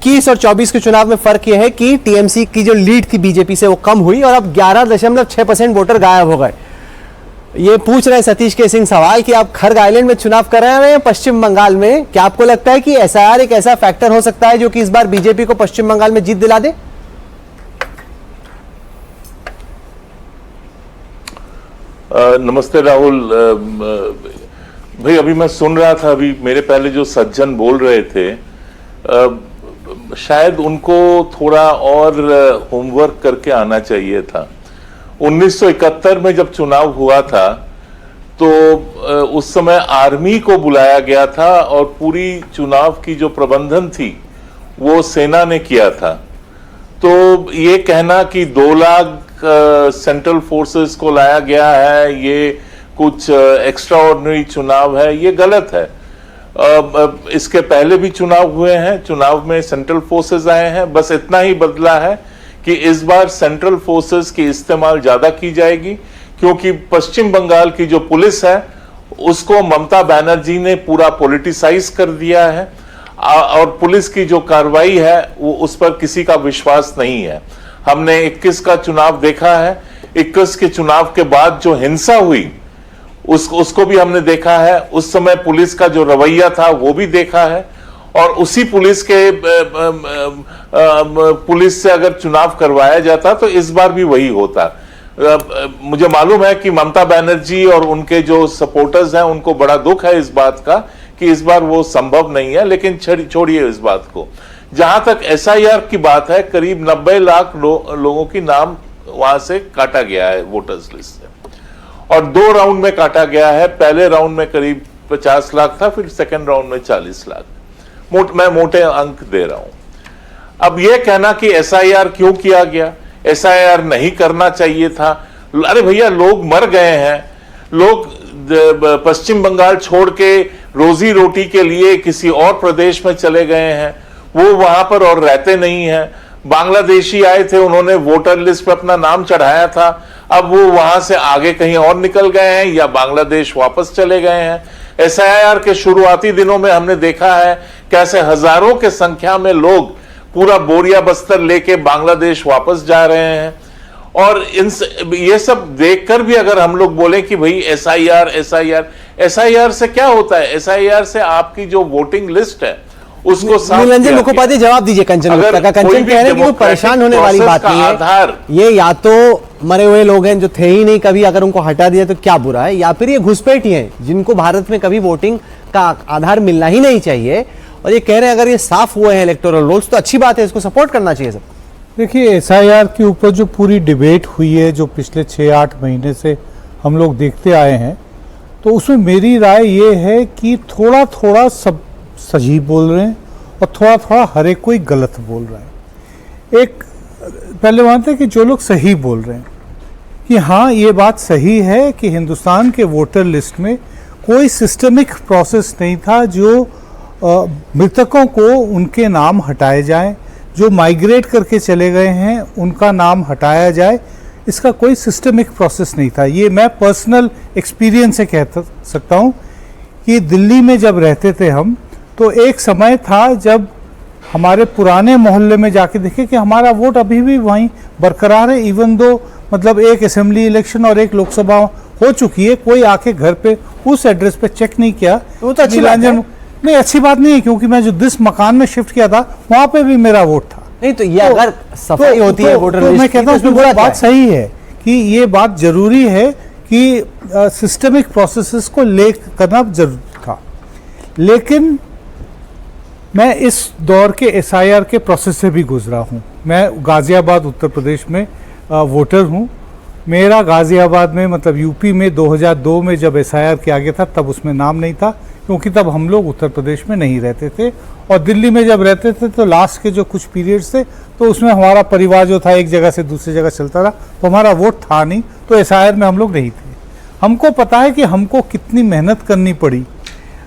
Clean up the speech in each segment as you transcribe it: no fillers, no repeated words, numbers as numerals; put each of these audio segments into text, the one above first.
21 और 24 के चुनाव में फर्क यह है कि टीएमसी की जो लीड थी बीजेपी से वो कम हुई और अब 11.6% वोटर गायब हो गए। ये पूछ रहे हैं सतीश के सिंह सवाल कि आप खरग आइलैंड में चुनाव करा रहे हैं पश्चिम बंगाल में, क्या आपको लगता है कि एसआईआर एक ऐसा फैक्टर हो सकता है जो कि इस बार बीजेपी को पश्चिम बंगाल में जीत दिला दे? नमस्ते राहुल भाई, अभी मैं सुन रहा था, अभी मेरे पहले जो सज्जन बोल रहे थे, शायद उनको थोड़ा और होमवर्क करके आना चाहिए था। 1971 में जब चुनाव हुआ था तो उस समय आर्मी को बुलाया गया था और पूरी चुनाव की जो प्रबंधन थी वो सेना ने किया था। तो ये कहना कि 2 लाख सेंट्रल फोर्सेस को लाया गया है, ये कुछ एक्स्ट्रा ऑर्डिनरी चुनाव है, ये गलत है। इसके पहले भी चुनाव हुए हैं, चुनाव में सेंट्रल फोर्सेस आए हैं, बस इतना ही बदला है कि इस बार सेंट्रल फोर्सेस की इस्तेमाल ज्यादा की जाएगी, क्योंकि पश्चिम बंगाल की जो पुलिस है उसको ममता बनर्जी ने पूरा पॉलिटिसाइज कर दिया है और पुलिस की जो कार्रवाई है वो उस पर किसी का विश्वास नहीं है। हमने 21 का चुनाव देखा है, 21 के चुनाव के बाद जो हिंसा हुई उसको भी हमने देखा है, उस समय पुलिस का जो रवैया था वो भी देखा है। और उसी पुलिस से अगर चुनाव करवाया जाता तो इस बार भी वही होता। मुझे मालूम है कि ममता बनर्जी और उनके जो सपोर्टर्स हैं उनको बड़ा दुख है इस बात का कि इस बार वो संभव नहीं है, लेकिन छोड़िए इस बात को। जहां तक एसआईआर की बात है, करीब 90 लाख लोगों की नाम वहां से काटा गया है वोटर्स लिस्ट से, और 2 राउंड में काटा गया है। पहले राउंड में करीब 50 लाख था, फिर सेकेंड राउंड में 40 लाख। मैं मोटे अंक दे रहा हूं। अब यह कहना कि एसआईआर क्यों किया गया, एसआईआर नहीं करना चाहिए था, अरे भैया लोग मर गए हैं, लोग पश्चिम बंगाल छोड़ के रोजी रोटी के लिए किसी और प्रदेश में चले गए हैं, वो वहां पर और रहते नहीं हैं। बांग्लादेशी आए थे, उन्होंने वोटर लिस्ट पर अपना नाम चढ़ाया था, अब वो वहां से आगे कहीं और निकल गए हैं या बांग्लादेश वापस चले गए हैं। एसआईआर के शुरुआती दिनों में हमने देखा है कैसे हजारों के संख्या में लोग पूरा बोरिया बस्तर लेके बांग्लादेश वापस जा रहे हैं। और ये सब देखकर भी अगर हम लोग बोलें कि भाई एसआईआर से क्या होता है, एसआईआर से आपकी जो वोटिंग लिस्ट है उसको नीलरंजन मुखोपाध्याय जवाब दीजिए। कंचन कह रहे हैं कि वो परेशान होने वाली बात नहीं है, ये या तो मरे हुए लोग हैं जो थे ही नहीं कभी, अगर उनको हटा दिया तो क्या बुरा है, या फिर ये घुसपैठी हैं जिनको भारत में कभी वोटिंग का आधार मिलना ही नहीं चाहिए। और ये कह रहे हैं अगर ये साफ हुए हैं इलेक्टोरल रोल्स तो अच्छी बात है, इसको सपोर्ट करना चाहिए सब। देखिए, एसआईआर के ऊपर जो पूरी डिबेट हुई है, जो पिछले 6-8 महीने से हम लोग देखते आए हैं, तो उसमें मेरी राय ये है कि थोड़ा थोड़ा सब सही बोल रहे हैं और थोड़ा थोड़ा हर एक कोई गलत बोल रहा है। एक पहले मानते हैं कि जो लोग सही बोल रहे हैं कि हाँ ये बात सही है कि हिंदुस्तान के वोटर लिस्ट में कोई सिस्टमिक प्रोसेस नहीं था जो मृतकों को उनके नाम हटाए जाएं, जो माइग्रेट करके चले गए हैं उनका नाम हटाया जाए, इसका कोई सिस्टमिक प्रोसेस नहीं था। ये मैं पर्सनल एक्सपीरियंस से कह सकता हूँ कि दिल्ली में जब रहते थे हम, तो एक समय था जब हमारे पुराने मोहल्ले में जाके देखे कि हमारा वोट अभी भी वहीं बरकरार है, इवन दो मतलब एक असेंबली इलेक्शन और एक लोकसभा हो चुकी है, कोई आके घर पे उस एड्रेस पे चेक नहीं किया। तो अच्छी बात है। नहीं, अच्छी बात नहीं है, क्योंकि मैं जो जिस मकान में शिफ्ट किया था वहां पे भी मेरा वोट था। नहीं तो ये अगर सफाई होती है वोटर लिस्ट, मैं कहता हूँ वो बात सही है कि ये बात जरूरी है कि सिस्टमिक प्रोसेसेस को ले करना जरूरी था। लेकिन मैं इस दौर के एसआईआर के प्रोसेस से भी गुजरा हूँ। मैं गाजियाबाद उत्तर प्रदेश में वोटर हूँ। मेरा गाजियाबाद में मतलब यूपी में 2002 में जब एसआईआर किया गया था तब उसमें नाम नहीं था, क्योंकि तब हम लोग उत्तर प्रदेश में नहीं रहते थे। और दिल्ली में जब रहते थे तो लास्ट के जो कुछ पीरियड्स थे तो उसमें हमारा परिवार जो था एक जगह से दूसरी जगह चलता रहा, तो हमारा वोट था नहीं, तो एसआईआर में हम लोग नहीं थे। हमको पता है कि हमको कितनी मेहनत करनी पड़ी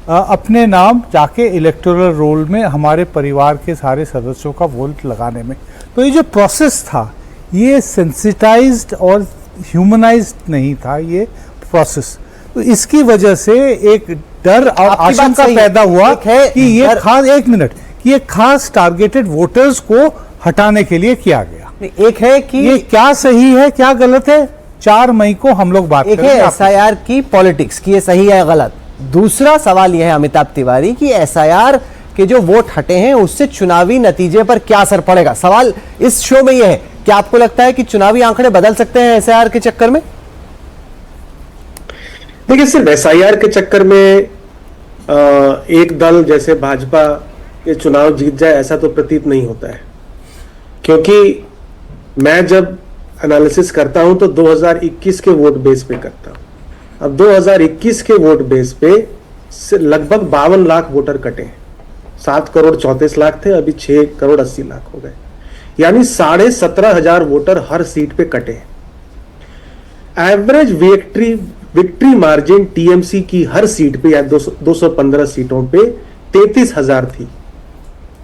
अपने नाम जाके इलेक्टोरल रोल में हमारे परिवार के सारे सदस्यों का वोट लगाने में। तो ये जो प्रोसेस था ये सेंसिटाइज्ड और ह्यूमनाइज्ड नहीं था ये प्रोसेस। तो इसकी वजह से एक डर और आशंका पैदा हुआ कि ये खास एक मिनट कि ये खास टारगेटेड वोटर्स को हटाने के लिए किया गया। एक है कि ये क्या सही है क्या गलत है, 4 मई को हम लोग बात एक है एसआईआर की पॉलिटिक्स की ये सही है गलत। दूसरा सवाल यह है अमिताभ तिवारी कि एसआईआर के जो वोट हटे हैं उससे चुनावी नतीजे पर क्या असर पड़ेगा। सवाल इस शो में यह है कि आपको लगता है कि चुनावी आंकड़े बदल सकते हैं एसआईआर के चक्कर में? देखिए, सिर्फ एसआईआर के चक्कर में एक दल जैसे भाजपा ये चुनाव जीत जाए ऐसा तो प्रतीत नहीं होता है, क्योंकि मैं जब एनालिसिस करता हूं तो 2021 के वोट बेस पे करता हूं। अब 2021 के वोट बेस पे लगभग 52 लाख वोटर कटे हैं। 7 करोड़ 34 लाख थे, अभी 6 करोड़ 80 लाख हो गए, यानी 17,500 वोटर हर सीट पे कटे हैं। एवरेज विक्ट्री मार्जिन टीएमसी की हर सीट पे या 215 सीटों पे 33,000 थी,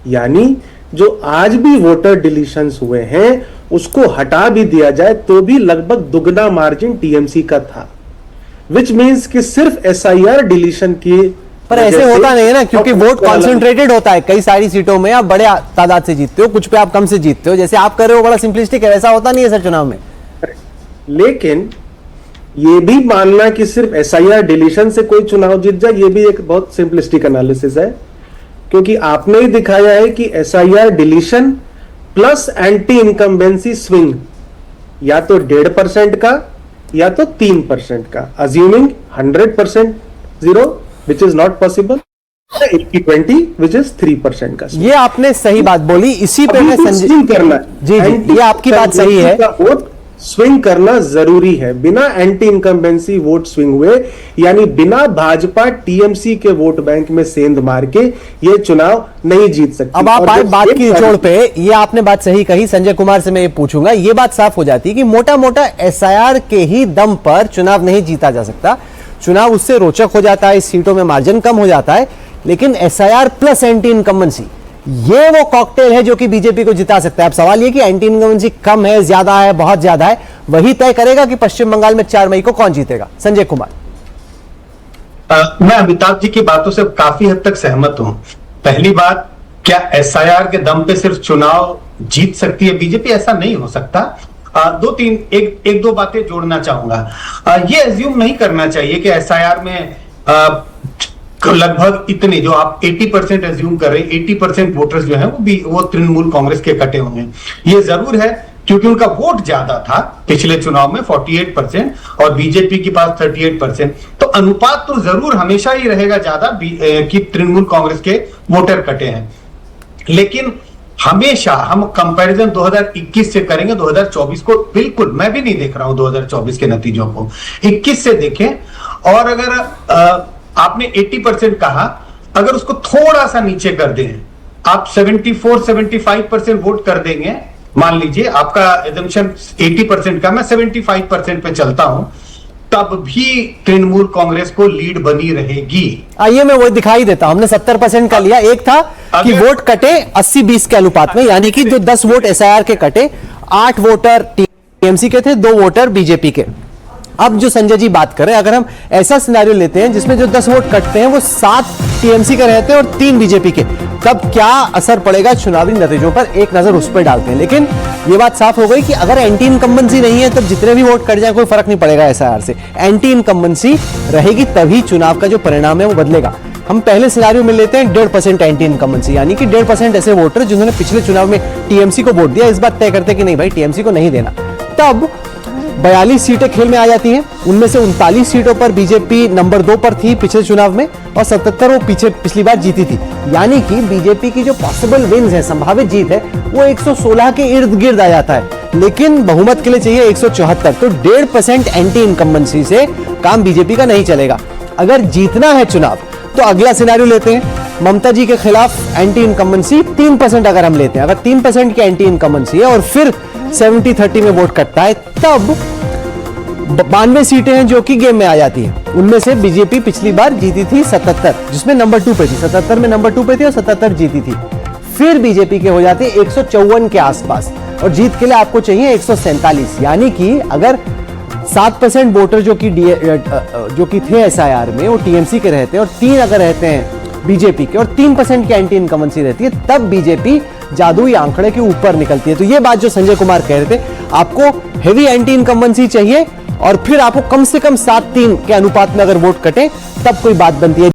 यानी जो आज भी वोटर डिलीशंस हुए हैं उसको हटा भी दिया जाए तो भी लगभग दुगना मार्जिन टीएमसी का था, विच मींस कि सिर्फ एसआईआर डिलीशन की पर ऐसे होता नहीं है ना, क्योंकि वोट कॉन्सेंट्रेटेड होता है। कई सारी सीटों में आप बड़े तादाद से जीतते हो, कुछ पे आप कम से जीतते हो। जैसे आप कर रहे हो बड़ा सिंपलिस्टिक है, ऐसा होता नहीं है सर चुनाव में। लेकिन ये भी मानना कि सिर्फ एसआईआर डिलीशन से कोई चुनाव जीत जाए, ये भी एक बहुत सिंपलिस्टिक एनालिसिस है, क्योंकि आपने ही दिखाया है कि SIR deletion plus anti incumbency swing या तो 1.5% का या तो 3% का, assuming 100% zero which is not possible, 80-20 which is 3% का। ये आपने सही बात बोली, इसी पे मैं स्विंग करना जी, ये आपकी बात सही है। वोट स्विंग करना जरूरी है, बिना एंटी इनकम्बेंसी वोट स्विंग हुए, यानी बिना भाजपा टीएमसी के वोट बैंक में सेंध मार के ये चुनाव नहीं जीत सकती। अब आप आए बात की निचोड़ पे, ये आपने बात सही कही। संजय कुमार से मैं ये पूछूंगा, ये बात साफ हो जाती है कि मोटा मोटा एसआईआर के ही दम पर चुनाव नहीं जीता जा सकता। चुनाव उससे रोचक हो जाता है, सीटों में मार्जिन कम हो जाता है, लेकिन एसआईआर प्लस एंटी इनकम्बेंसी ये वो कॉकटेल है जो कि बीजेपी को जिता सकता है। अब सवाल ये कि एंटी इनकम्बेंसी कम है, ज्यादा है, बहुत ज्यादा है, वही तय करेगा कि पश्चिम बंगाल में 4 मई को कौन जीतेगा। संजय कुमार। मैं अमिताभ जी की बातों से काफी हद तक सहमत हूं। पहली बात, क्या एसआईआर के दम पे सिर्फ चुनाव जीत सकती है बीजेपी? ऐसा नहीं हो सकता। एक दो बातें जोड़ना चाहूंगा। ये एज्यूम नहीं करना चाहिए कि एसआईआर में लगभग इतने जो आप 80% एज्यूम कर रहे हैं, 80% वोटर्स जो हैं वो तृणमूल कांग्रेस के कटे होंगे। ये जरूर है क्योंकि उनका वोट ज्यादा था पिछले चुनाव में 48% और बीजेपी के पास 38%, तो अनुपात तो जरूर हमेशा ही रहेगा ज्यादा कि तृणमूल कांग्रेस के वोटर कटे हैं। लेकिन हमेशा हम कंपैरिजन 2021 से करेंगे 2024 को, बिल्कुल मैं भी नहीं देख रहा हूं 2024 के नतीजों को, 21 से देखें। और अगर आपने 80% कहा, अगर उसको थोड़ा सा नीचे कर दें, आप 74-75% वोट कर देंगे, मान लीजिए आपका एजम्पशन 80% का, मैं 75% पे चलता हूं, तब भी तृणमूल कांग्रेस को लीड बनी रहेगी। आइए मैं वो दिखाई देता हूं। हमने 70% का लिया। एक था कि वोट कटे 80-20 के अनुपात में, यानी कि जो 10 वोट एसआईआर के कटे, 8 वोटर टीएमसी के थे, 2 वोटर बीजेपी के। अब जो संजय जी बात कर रहे हैं, अगर हम ऐसा सिनेरियो लेते हैं जिसमें जो 10 वोट कटते हैं वो 7 टीएमसी के रहते हैं और 3 बीजेपी के, तब क्या असर पड़ेगा चुनावी नतीजों पर, एक नजर उस पर डालते हैं। लेकिन ये बात साफ हो गई कि अगर एंटी इनकम्बेंसी नहीं है तब जितने भी वोट कट जाए कोई फर्क नहीं पड़ेगा एसआईआर से। एंटी इनकम्बेंसी रहेगी तभी चुनाव का जो परिणाम है वो बदलेगा। हम पहले सिनेरियो में लेते हैं 1.5% एंटी इनकम्बेंसी, यानी कि 1.5% ऐसे वोटर जिन्होंने पिछले चुनाव में टीएमसी को वोट दिया, इस बात तय करते कि नहीं भाई टीएमसी को नहीं देना। तब 42 सीटें खेल में आ जाती हैं। उनमें से 39 सीटों पर बीजेपी नंबर 2 पर थी पिछले चुनाव में और 77 वो पिछली बार जीती थी। यानी कि बीजेपी की जो पॉसिबल विन्स है, संभावित जीत है, वो 116 के इर्द गिर्द आ जाता है। लेकिन बहुमत के लिए चाहिए 174, तो 1.5% एंटी इनकम्बेंसी से काम बीजेपी का नहीं चलेगा। अगर जीतना है चुनाव तो अगला सिनेरियो लेते हैं, ममता जी के खिलाफ एंटी इनकम्बेंसी 3% अगर हम लेते हैं, अगर 3% की एंटी इनकम्बेंसी है और फिर 70-30 में वोट कटता है, तब 92 सीटें हैं जो कि गेम में आ जाती हैं। उनमें से बीजेपी पिछली बार जीती थी 77, जिसमें नंबर 2 पे थी, 77 में नंबर 2 पे थी और 77 जीती थी। फिर बीजेपी के हो जाते 154 के आसपास और जीत के लिए आपको चाहिए 147। यानी कि अगर 7% वोटर जो कि थे एसआईआर में वो टीएमसी के रहते हैं और 3 अगर रहते हैं बीजेपी के और 3% की एंटी इनकमेंसी रहती है, तब बीजेपी जादुई आंकड़े के ऊपर निकलती है। तो ये बात जो संजय कुमार कह रहे थे, आपको हेवी एंटी इनकमेंसी चाहिए और फिर आपको कम से कम 7-3 के अनुपात में अगर वोट कटे तब कोई बात बनती है।